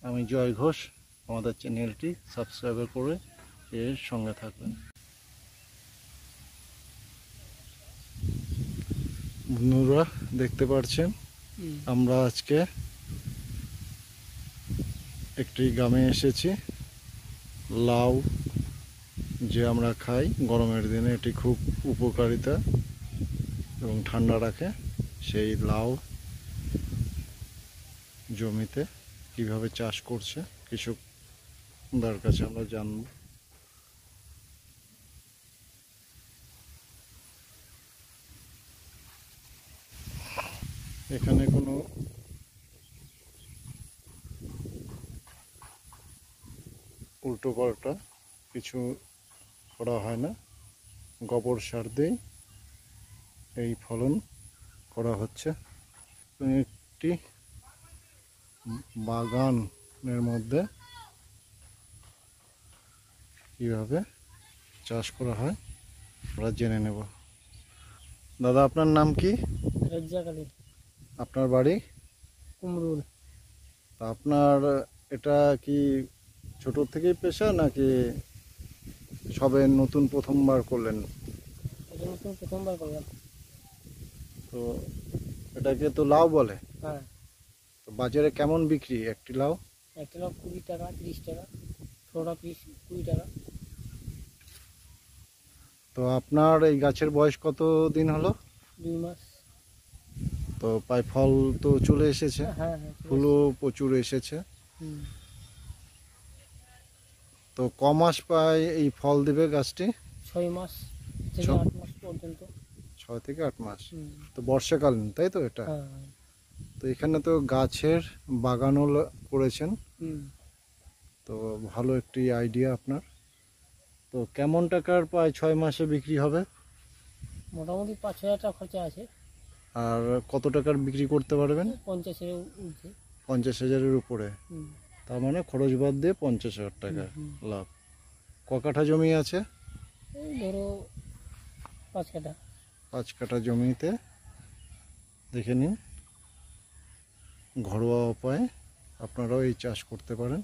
আমি জয় ঘোষ। আমাদের চ্যানেলটি সাবস্ক্রাইব করে এর সঙ্গে থাকবেন। বন্ধুরা দেখতে পাচ্ছেন আমরা আজকে একটি গ্রামে এসেছি। লাউ যে আমরা খাই গরমের দিনে, এটি খুব উপকারিতা এবং ঠান্ডা রাখে। সেই লাউ জমিতে কিভাবে চাষ করছে কৃষকদের কাছে আমরা জানব। এখানে কোনো উল্টো পাল্টা কিছু করা হয় না, গোবর সার দিয়ে এই ফলন করা হচ্ছে। একটি বাগানের মধ্যে কিভাবে চাষ করা হয় আমরা জেনে নেব। দাদা, আপনার নাম কি? রেজ্জাক আলী। আপনার বাড়ি? কুমরুল। তা আপনার এটা কি ছোট থেকেই পেশা নাকি সবে নতুন প্রথমবার করলেন? এটা নতুন প্রথমবার করলাম। তো এটাকে তো লাউ বলে। হ্যাঁ। তো বাজারে কেমন বিক্রি একটি লাউ? একটা লাউ 20 টাকা, 30 টাকা, ছোটা পিস 20 টাকা। তো আপনার এই গাছের বয়স কত দিন হলো? 2 মাস। তো প্রায় ফল তো চলে এসেছে, হ্যাঁ। ফুলও প্রচুর এসেছে। হুম। তো ক মাস প্রায় এই ফল দেবে গাছটি? 6 মাস থেকে 8 মাস পর্যন্ত। 6 থেকে 8 মাস। তো বর্ষাকালীন, তাই তো এটা? হ্যাঁ। তো এখানে তো গাছের বাগানও করেছেন, তো ভালো একটি আইডিয়া আপনার। তো কেমন টাকার প্রায় 6 মাসে বিক্রি হবে? মোটামুটি 5-6 টাকা খরচা আছে। আর কত টাকার বিক্রি করতে পারবেন? 50-এর উঠছে। 50,000-এর উপরে। তার মানে খরচ বাদ দিয়ে 50,000 টাকা লাভ। ক কাঠা জমি আছে? এই ধরো 5 কাঠা। 5 কাঠা জমিতে দেখে নিন, ঘরোয়া উপায়ে আপনারাও এই চাষ করতে পারেন।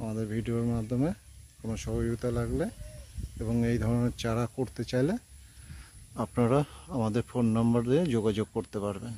আমাদের ভিডিওর মাধ্যমে কোনো সহযোগিতা লাগলে এবং এই ধরনের চারা করতে চাইলে আপনারা আমাদের ফোন নাম্বার দিয়ে যোগাযোগ করতে পারবেন।